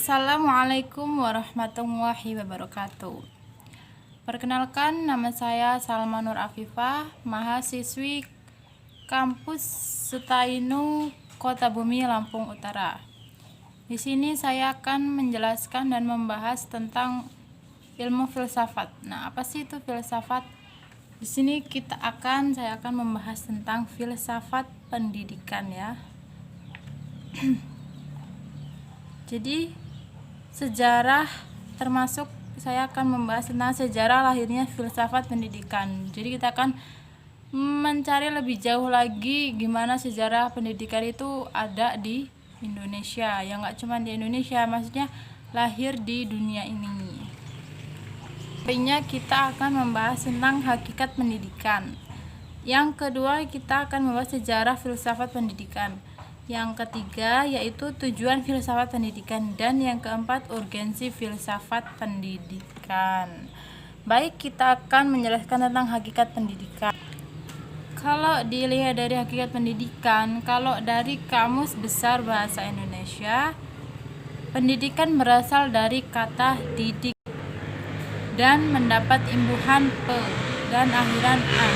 Assalamualaikum warahmatullahi wabarakatuh. Perkenalkan, nama saya Salma Nur Afifah, mahasiswi kampus Setainu, Kota Bumi, Lampung Utara. Di sini saya akan menjelaskan dan membahas tentang ilmu filsafat. Nah, apa sih itu filsafat? Di sini saya akan membahas tentang filsafat pendidikan ya. Jadi sejarah, termasuk saya akan membahas tentang sejarah lahirnya filsafat pendidikan. Jadi kita akan mencari lebih jauh lagi gimana sejarah pendidikan itu ada di Indonesia. Ya nggak cuma di Indonesia, maksudnya lahir di dunia ini. Intinya kita akan membahas tentang hakikat pendidikan. Yang kedua, kita akan membahas sejarah filsafat pendidikan. Yang ketiga yaitu tujuan filsafat pendidikan, dan yang keempat urgensi filsafat pendidikan. Baik, kita akan menjelaskan tentang hakikat pendidikan. Kalau dilihat dari hakikat pendidikan, kalau dari Kamus Besar Bahasa Indonesia, pendidikan berasal dari kata didik dan mendapat imbuhan pe dan akhiran a.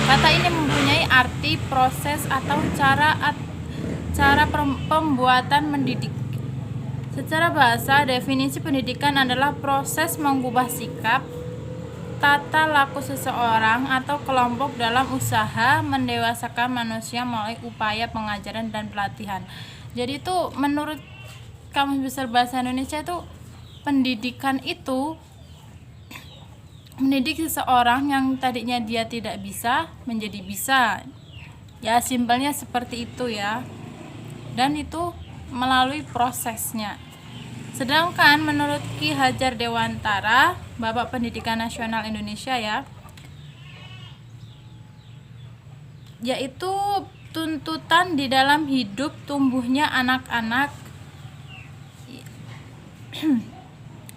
Kata ini mempunyai arti proses atau cara pembuatan mendidik. Secara bahasa, definisi pendidikan adalah proses mengubah sikap, tata laku seseorang atau kelompok dalam usaha mendewasakan manusia melalui upaya pengajaran dan pelatihan. Jadi itu menurut Kamus Besar Bahasa Indonesia itu pendidikan itu mendidik seseorang yang tadinya dia tidak bisa menjadi bisa. Ya, simpelnya seperti itu ya. Dan itu melalui prosesnya. Sedangkan menurut Ki Hajar Dewantara, Bapak Pendidikan Nasional Indonesia ya, yaitu tuntutan di dalam hidup tumbuhnya anak-anak.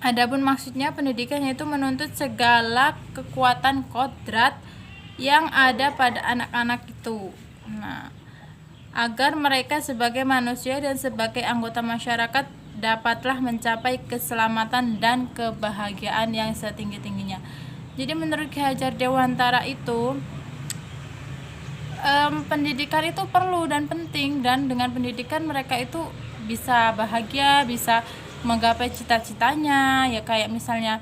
Adapun maksudnya pendidikan yaitu menuntut segala kekuatan kodrat yang ada pada anak-anak itu. Nah, agar mereka sebagai manusia dan sebagai anggota masyarakat dapatlah mencapai keselamatan dan kebahagiaan yang setinggi-tingginya. Jadi menurut Ki Hajar Dewantara itu pendidikan itu perlu dan penting, dan dengan pendidikan mereka itu bisa bahagia, bisa menggapai cita-citanya. Ya kayak misalnya,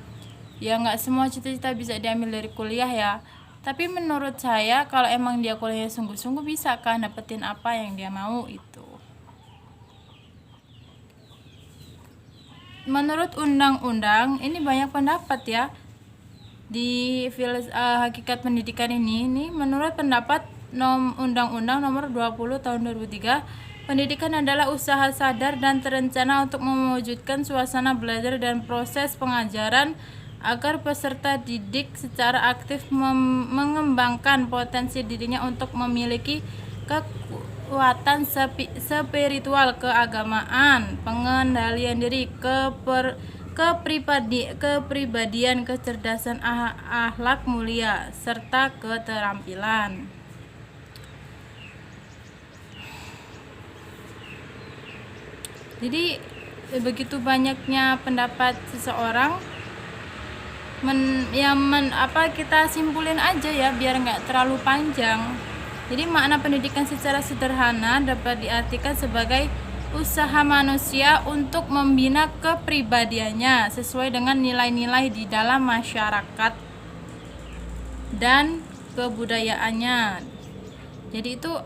ya nggak semua cita-cita bisa diambil dari kuliah ya. Tapi menurut saya kalau emang dia kuliahnya sungguh-sungguh, bisa kan dapetin apa yang dia mau itu. Menurut undang-undang, ini banyak pendapat ya di hakikat pendidikan ini. Menurut pendapat Undang-Undang Nomor 20 Tahun 2003, pendidikan adalah usaha sadar dan terencana untuk mewujudkan suasana belajar dan proses pengajaran agar peserta didik secara aktif mengembangkan potensi dirinya untuk memiliki kekuatan spiritual, keagamaan, pengendalian diri, kepribadian, kecerdasan akhlak mulia, serta keterampilan. Jadi begitu banyaknya pendapat seseorang, kita simpulin aja ya biar nggak terlalu panjang. Jadi makna pendidikan secara sederhana dapat diartikan sebagai usaha manusia untuk membina kepribadiannya sesuai dengan nilai-nilai di dalam masyarakat dan kebudayaannya. Jadi itu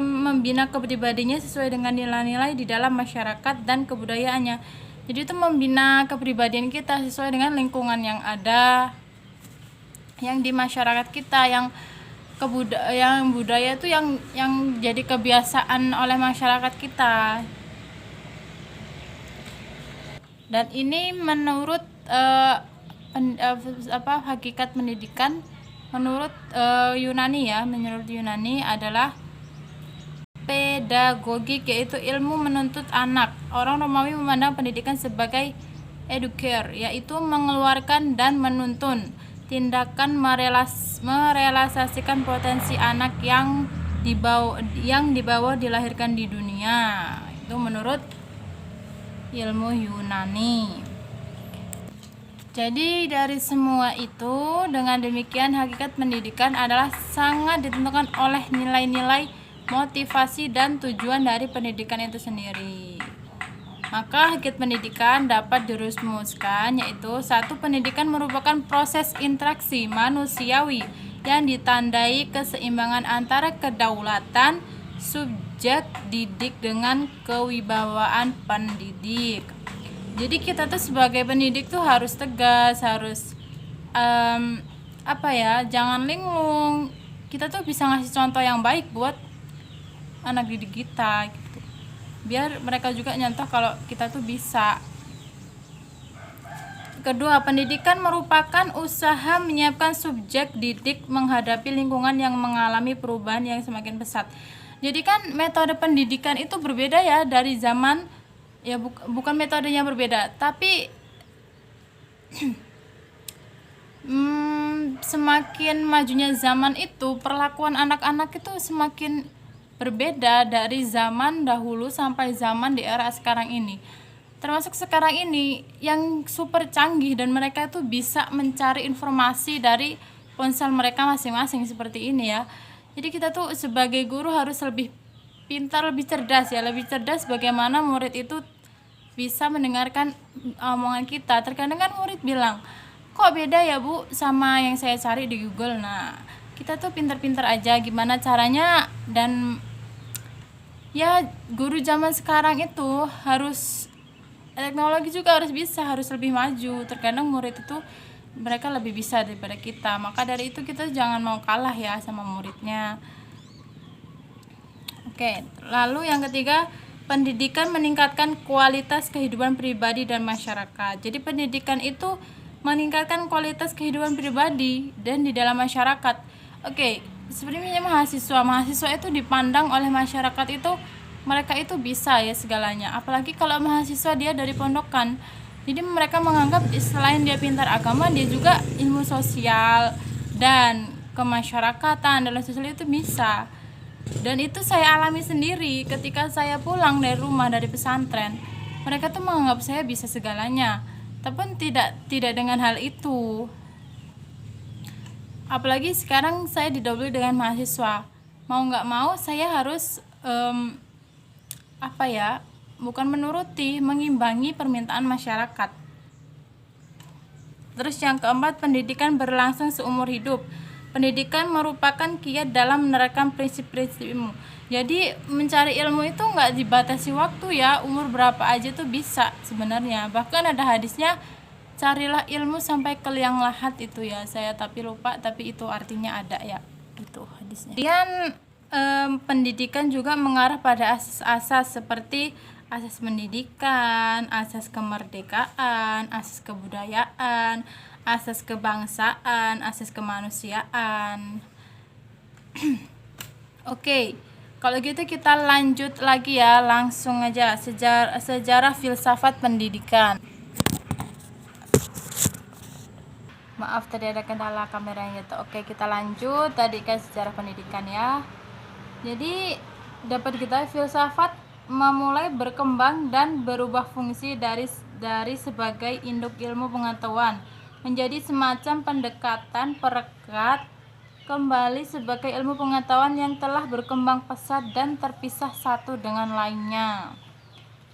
membina kepribadiannya sesuai dengan nilai-nilai di dalam masyarakat dan kebudayaannya. Jadi itu membina kepribadian kita sesuai dengan lingkungan yang ada, yang di masyarakat kita, yang budaya itu yang jadi kebiasaan oleh masyarakat kita. Dan ini menurut hakikat pendidikan menurut Yunani ya, menurut Yunani adalah pedagogik, yaitu ilmu menuntut anak. Orang Romawi memandang pendidikan sebagai educare, yaitu mengeluarkan dan menuntun, tindakan merealisasikan potensi anak yang dibawa dilahirkan di dunia. Itu menurut ilmu Yunani. Jadi dari semua itu, dengan demikian hakikat pendidikan adalah sangat ditentukan oleh nilai-nilai, motivasi, dan tujuan dari pendidikan itu sendiri. Maka hakikat pendidikan dapat dirumuskan yaitu: satu, pendidikan merupakan proses interaksi manusiawi yang ditandai keseimbangan antara kedaulatan subjek didik dengan kewibawaan pendidik. Jadi kita tuh sebagai pendidik tuh harus tegas, harus jangan linglung. Kita tuh bisa ngasih contoh yang baik buat anak didik kita gitu. Biar mereka juga nyontoh kalau kita tuh bisa. Kedua, pendidikan merupakan usaha menyiapkan subjek didik menghadapi lingkungan yang mengalami perubahan yang semakin pesat. Jadi kan metode pendidikan itu berbeda ya dari zaman ya, bukan metodenya berbeda, tapi semakin majunya zaman itu, perlakuan anak-anak itu semakin berbeda dari zaman dahulu sampai zaman di era sekarang ini. Termasuk sekarang ini yang super canggih dan mereka itu bisa mencari informasi dari ponsel mereka masing-masing seperti ini ya. Jadi kita tuh sebagai guru harus lebih pintar, lebih cerdas ya, lebih cerdas bagaimana murid itu bisa mendengarkan omongan kita. Terkadang kan murid bilang, kok beda ya Bu sama yang saya cari di Google. Nah, kita tuh pintar-pintar aja gimana caranya, dan ya guru zaman sekarang itu harus teknologi juga harus bisa, harus lebih maju. Terkadang murid itu mereka lebih bisa daripada kita, maka dari itu kita jangan mau kalah ya sama muridnya. Oke, lalu yang ketiga, pendidikan meningkatkan kualitas kehidupan pribadi dan masyarakat. Jadi pendidikan itu meningkatkan kualitas kehidupan pribadi dan di dalam masyarakat. Oke, sebenarnya mahasiswa itu dipandang oleh masyarakat itu, mereka itu bisa ya segalanya. Apalagi kalau mahasiswa dia dari pondokan. Jadi mereka menganggap selain dia pintar agama, dia juga ilmu sosial dan kemasyarakatan dalam sosial itu bisa. Dan itu saya alami sendiri ketika saya pulang dari rumah, dari pesantren. Mereka tuh menganggap saya bisa segalanya, tapi tidak dengan hal itu. Apalagi sekarang saya didahului dengan mahasiswa. Mau nggak mau saya harus bukan menuruti, mengimbangi permintaan masyarakat. Terus yang keempat, pendidikan berlangsung seumur hidup. Pendidikan merupakan kiat dalam menerapkan prinsip-prinsip ilmu. Jadi mencari ilmu itu nggak dibatasi waktu ya, umur berapa aja tuh bisa sebenarnya. Bahkan ada hadisnya, carilah ilmu sampai ke liang lahat itu ya. Saya tapi lupa, tapi itu artinya ada ya, itu hadisnya. Kemudian pendidikan juga mengarah pada asas-asas seperti asas pendidikan, asas kemerdekaan, asas kebudayaan, asas kebangsaan, asas kemanusiaan. Oke, kalau gitu kita lanjut lagi ya, langsung aja sejarah filsafat pendidikan. Maaf tadi ada kendala kameranya gitu. Oke, kita lanjut. Tadi kan sejarah pendidikan ya. Jadi dapat kita filsafat memulai berkembang dan berubah fungsi dari sebagai induk ilmu pengetahuan menjadi semacam pendekatan perekat kembali sebagai ilmu pengetahuan yang telah berkembang pesat dan terpisah satu dengan lainnya.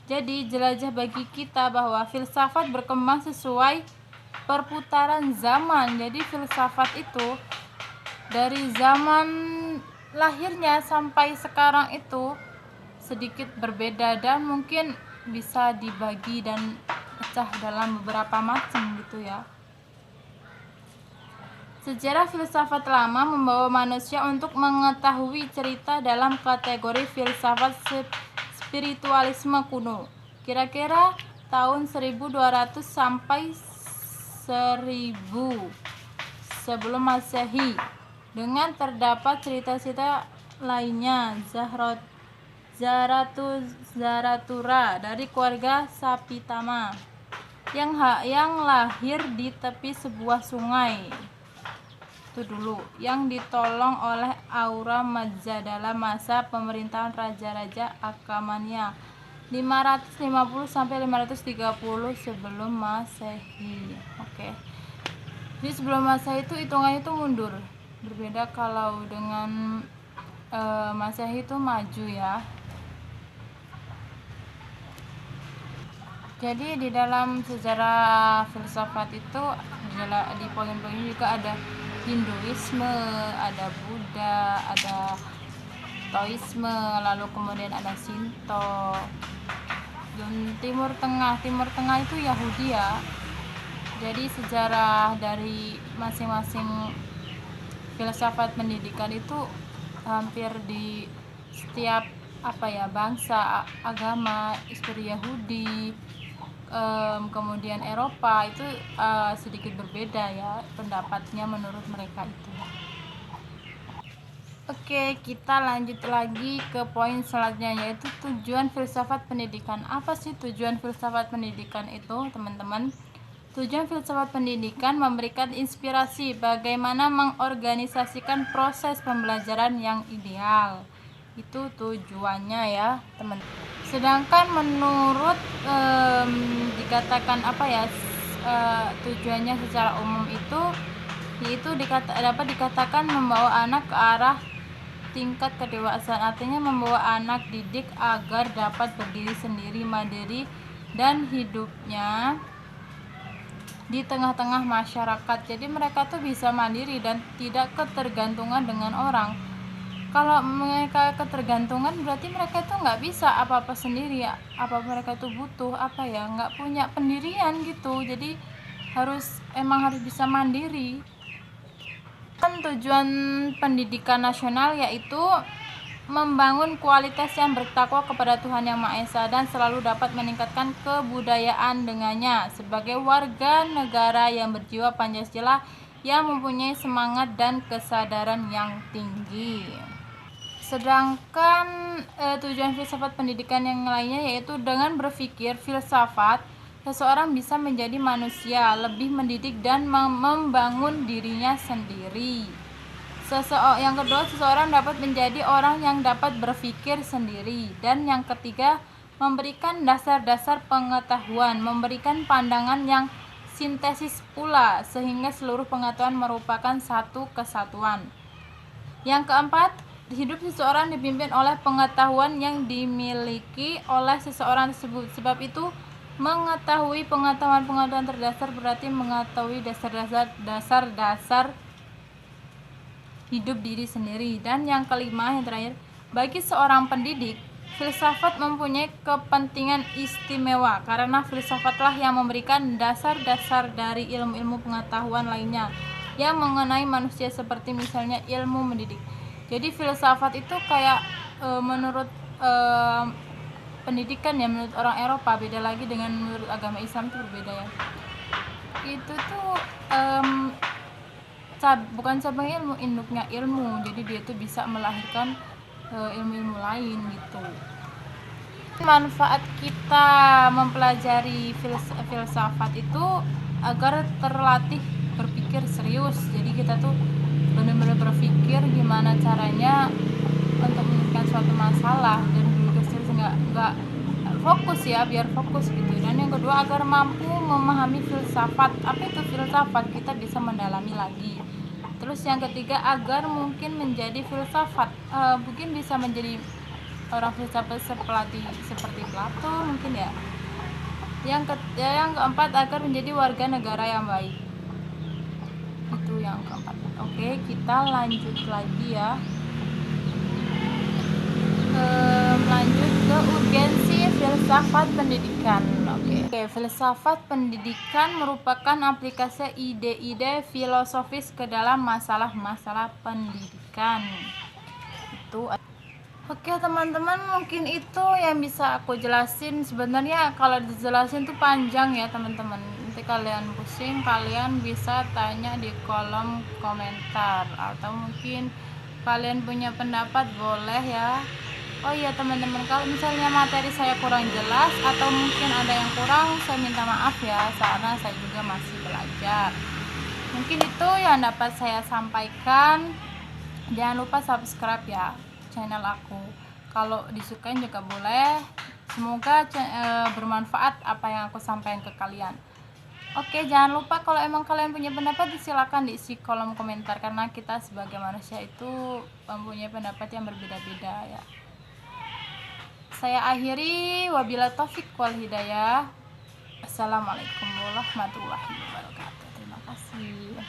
Jadi jelajah bagi kita bahwa filsafat berkembang sesuai perputaran zaman. Jadi filsafat itu dari zaman lahirnya sampai sekarang itu sedikit berbeda dan mungkin bisa dibagi dan pecah dalam beberapa macam gitu ya. Sejarah filsafat lama membawa manusia untuk mengetahui cerita dalam kategori filsafat spiritualisme kuno. Kira-kira tahun 1200 sampai 1000 sebelum Masehi. Dengan terdapat cerita-cerita lainnya, Zarathustra dari keluarga Sapitama yang lahir di tepi sebuah sungai itu dulu, yang ditolong oleh Aura Mazda dalam masa pemerintahan Raja-Raja Akamania. 550 sampai 530 sebelum Masehi. Oke. Jadi sebelum Masehi itu hitungannya itu mundur. Berbeda kalau dengan Masehi itu maju ya. Jadi di dalam sejarah filsafat itu di poin-poinnya juga ada Hinduisme, ada Buddha, ada Taoisme, lalu kemudian ada Shinto. Dan Timur Tengah itu Yahudi ya. Jadi sejarah dari masing-masing filsafat pendidikan itu hampir di setiap bangsa, agama seperti Yahudi, kemudian Eropa itu sedikit berbeda ya pendapatnya menurut mereka itu. Oke, kita lanjut lagi ke poin selanjutnya, yaitu tujuan filsafat pendidikan. Apa sih tujuan filsafat pendidikan itu, teman-teman? Tujuan filsafat pendidikan memberikan inspirasi bagaimana mengorganisasikan proses pembelajaran yang ideal. Itu tujuannya ya, teman. Sedangkan menurut dikatakan tujuannya secara umum itu yaitu dapat dikatakan membawa anak ke arah tingkat kedewasaan, artinya membawa anak didik agar dapat berdiri sendiri, mandiri, dan hidupnya di tengah-tengah masyarakat. Jadi mereka tuh bisa mandiri dan tidak ketergantungan dengan orang. Kalau mereka ketergantungan berarti mereka itu nggak bisa apa-apa sendiri ya. Apa mereka itu butuh nggak punya pendirian gitu. Jadi emang harus bisa mandiri. Kan tujuan pendidikan nasional yaitu membangun kualitas yang bertakwa kepada Tuhan Yang Maha Esa dan selalu dapat meningkatkan kebudayaan dengannya sebagai warga negara yang berjiwa Pancasila yang mempunyai semangat dan kesadaran yang tinggi. Sedangkan tujuan filsafat pendidikan yang lainnya yaitu dengan berpikir filsafat, seseorang bisa menjadi manusia lebih mendidik dan membangun dirinya sendiri. Yang kedua, seseorang dapat menjadi orang yang dapat berpikir sendiri. Dan yang ketiga, memberikan dasar-dasar pengetahuan, memberikan pandangan yang sintesis pula, sehingga seluruh pengetahuan merupakan satu kesatuan. Yang keempat, hidup seseorang dipimpin oleh pengetahuan yang dimiliki oleh seseorang tersebut. Sebab itu, mengetahui pengetahuan terdasar berarti mengetahui dasar-dasar hidup diri sendiri. Dan yang kelima, yang terakhir, bagi seorang pendidik, filsafat mempunyai kepentingan istimewa karena filsafatlah yang memberikan dasar-dasar dari ilmu-ilmu pengetahuan lainnya yang mengenai manusia, seperti misalnya ilmu mendidik. Jadi filsafat itu kayak menurut pendidikan ya, menurut orang Eropa beda lagi dengan menurut agama Islam, itu berbeda ya. Itu tuh bukan cabang ilmu, induknya ilmu. Jadi dia tuh bisa melahirkan ilmu-ilmu lain gitu. Manfaat kita mempelajari filsafat itu agar terlatih berpikir serius. Jadi kita tuh benar-benar berpikir gimana caranya untuk menyelesaikan suatu masalah dan berpikir serius, nggak fokus ya, biar fokus gitu. Dan yang kedua, agar mampu memahami filsafat. Apa itu filsafat? Kita bisa mendalami lagi. Terus yang ketiga, agar mungkin menjadi filsafat, mungkin bisa menjadi orang filsafat seperti Plato mungkin ya. Yang keempat, agar menjadi warga negara yang baik. Itu yang keempat. Oke, kita lanjut lagi ya. Lanjut ke urgensi filsafat pendidikan. Oke, filsafat pendidikan merupakan aplikasi ide-ide filosofis ke dalam masalah-masalah pendidikan. Itu. Oke teman-teman, mungkin itu yang bisa aku jelasin. Sebenarnya kalau dijelasin tuh panjang ya teman-teman. Nanti kalian pusing, kalian bisa tanya di kolom komentar, atau mungkin kalian punya pendapat boleh ya. Oh iya teman-teman, kalau misalnya materi saya kurang jelas atau mungkin ada yang kurang, saya minta maaf ya, karena saya juga masih belajar. Mungkin itu yang dapat saya sampaikan. Jangan lupa subscribe ya channel aku. Kalau disukain juga boleh, Semoga bermanfaat apa yang aku sampaikan ke kalian. Oke, jangan lupa kalau emang kalian punya pendapat silakan diisi kolom komentar, karena kita sebagai manusia itu mempunyai pendapat yang berbeda-beda ya. Saya akhiri, wabillahi taufik wal hidayah. Assalamualaikum warahmatullahi wabarakatuh. Terima kasih.